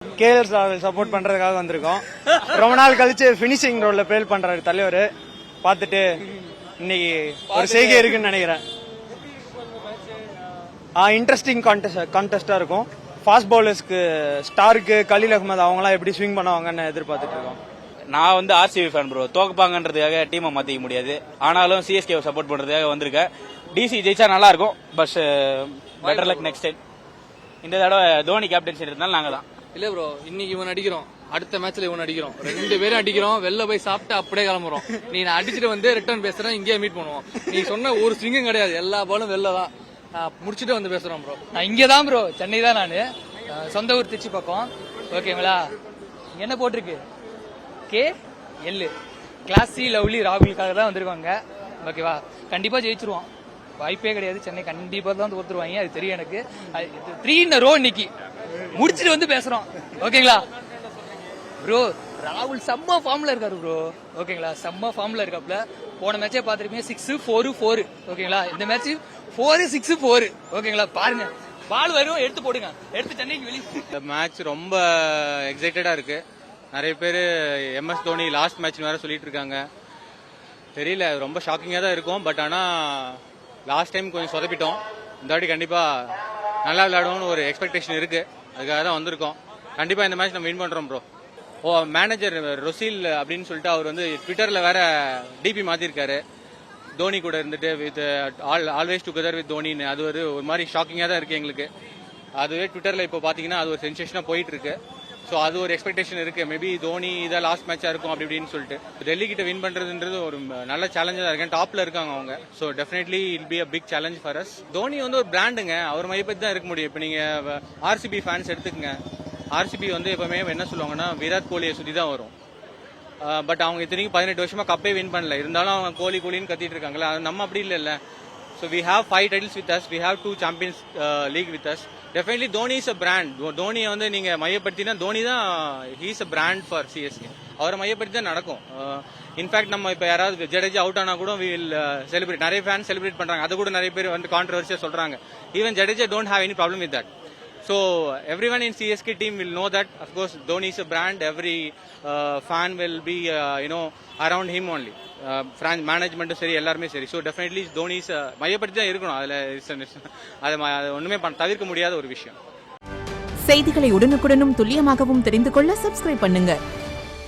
KL ராகுல் support பண்றதுக்காக வந்திருக்கோம். ரொம்ப நாள் கழிச்சு பினிஷிங் ரோல்ல ப்ளே பண்றாரு தலைவர். பார்த்துட்டு இன்னைக்கு ஒரு செய்கை இருக்குன்னு நினைக்கிறேன். இன்ட்ரெஸ்டிங் கான்டெஸ்டா இருக்கும். ஃபாஸ்ட் பவுலர்ஸ்க்கு ஸ்டாருக்கு கலீல் அகமது அவங்களாம் எப்படி ஸ்விங் பண்ணுவாங்கன்னு எதிர்பார்த்துட்டு இருக்கோம். நான் வந்து ஆர்சிபி ஃபேன் ப்ரோ. தோக்கப்பாங்கன்றதுக்காக டீமை மாத்திக்க முடியாது. ஆனாலும் சிஎஸ்கே சப்போர்ட் பண்றதுக்காக வந்திருக்கேன். டிசி ஜெயிச்சா நல்லா இருக்கும். But better luck next time. இந்த தடவை தோனி கேப்டன்சி இருந்தாலும் நாங்க தான். இல்ல ப்ரோ, இன்னைக்கு இவன் அடிக்கிறோம், அடுத்த மேட்ச்ல இவன் அடிக்கிறோம், 2 பேரும் அடிக்கிறோம். வெளில போய் சாப்பிட்டு அப்படியே கிளம்புறோம். நீ நான் அடிச்சுட்டு வந்து ரிட்டர்ன் பேசுறேன், இங்கேயே மீட் பண்ணுவோம். நீ சொன்ன ஒரு ஸ்விங்கும் கிடையாது, எல்லா பாலும் வெளில தான். முடிச்சுட்டு வந்து பேசுறோம் ப்ரோ. நான் இங்கே தான் ப்ரோ, சென்னை தான். நான் சொந்த ஊர் திருச்சி பக்கம். ஓகேங்களா? என்ன போட்டிருக்கு? K L class C lovely ராகுலுக்காக தான் வந்திருக்காங்க. ஓகேவா? கண்டிப்பா ஜெயிச்சிருவோம். வாய்ப்பே கிடையாது. சென்னை கண்டிப்பா தான் தோத்துருவாங்க, அது தெரியும் எனக்கு. 3 in a row இன்னைக்கு முடிச்சுட்டு வந்து பேசுறோம். ஓகேங்களா ப்ரோ? ராகுல் செம்ம ஃபார்ம்ல இருக்காரு ப்ரோ. ஓகேங்களா? செம்ம ஃபார்ம்ல இருக்காப்ல. போன மேட்சே பாத்துருப்பீங்க, 6-4-4. ஓகேங்களா? இந்த மேட்ச் 4-6-4. ஓகேங்களா? பாருங்க, பால் வரும், எடுத்து போடுங்க, எடுத்து சென்னைக்கு வெளியே. இந்த மேட்ச் ரொம்ப எக்ஸைட்டடா இருக்கு. நிறைய பேர் MS தோனி லாஸ்ட் மேட்ச் வேற சொல்லிட்டு இருக்காங்க. தெரியல, ரொம்ப ஷாக்கிங்கா தான் இருக்கும். பட் ஆனா லாஸ்ட் டைம் கொஞ்சம் சொதப்பிட்டோம். இந்த வாட்டி கண்டிப்பா நல்லா விளையாடுவோம்னு ஒரு எக்ஸ்பெக்டேஷன் இருக்கு. அதுக்காக தான் வந்திருக்கோம். கண்டிப்பா இந்த மேட்ச் நம்ம வின் பண்றோம் ப்ரோ. மேனேஜர் ரொசில் அப்படின்னு சொல்லிட்டு அவர் வந்து ட்விட்டர்ல வேற டிபி மாத்திருக்காரு. தோனி கூட இருந்துட்டு வித் ஆல்வேஸ் டுகெதர் வித் தோனின்னு. அது ஒரு மாதிரி ஷாக்கிங்கா தான் இருக்கு எங்களுக்கு. அதுவே ட்விட்டர்ல இப்போ பாத்தீங்கன்னா அது ஒரு சென்சேஷனா போயிட்டு இருக்கு. ஸோ அது ஒரு எக்ஸ்பெக்டேஷன் இருக்கு. மேபி தோனி இதான் லாஸ்ட் மேட்சா இருக்கும் அப்படி இப்படின்னு சொல்லிட்டு. டெல்லி கிட்ட வின் பண்றதுன்றது ஒரு நல்ல சேலஞ்சா தான் இருக்கு. டாப்ல இருக்காங்க அவங்க. So definitely will be a big challenge for us. Dhoni வந்து ஒரு பிராண்டுங்க, அவர் மைய பத்தி தான் இருக்க முடியும். இப்போ நீங்க ஆர்சிபி ஃபேன்ஸ் எடுத்துக்கங்க. ஆர்சிபி வந்து எப்பவுமே என்ன சொல்லுவாங்கன்னா விராட் கோலியை சுத்தி தான் வரும். பட் அவங்க இத்தனைக்கும் 18 வருஷமா கப்பே வின் பண்ணல. இருந்தாலும் அவங்க கோலின்னு கத்திட்டு இருக்காங்களா. நம்ம அப்படி இல்ல. So we have 5 titles with us. We have 2 Champions League with us. Definitely Dhoni is a brand. Dhoni வந்து நீங்க மையப்படுத்தினா தோனி தான் he is a brand for CSK. அவரை மையப்படுத்தி தான் நடக்கும். இன்ஃபேக்ட் நம்ம இப்ப யாராவது ஜடேஜா அவுட் ஆனா கூட we will celebrate. நிறைய ஃபேன்ஸ் செலிப்ரேட் பண்றாங்க. அது கூட நிறைய பேர் வந்து கான்ட்ரோவர்சியா சொல்றாங்க. Even Jadeja don't have any problem with that. So everyone in CSK team will know that of course Dhoni is a brand. Every fan will be around him only. Branch மேனேஜ்மெண்ட்டும் சரி, எல்லாருமே சரி. ஸோ டெஃபினெட்லி தோனி மையப்படுத்தி தான் இருக்கணும். அதில் ஒண்ணுமே தவிர்க்க முடியாத ஒரு விஷயம். செய்திகளை உடனுக்குடனும் துல்லியமாகவும் தெரிந்து கொள்ள சப்ஸ்கிரைப் பண்ணுங்க.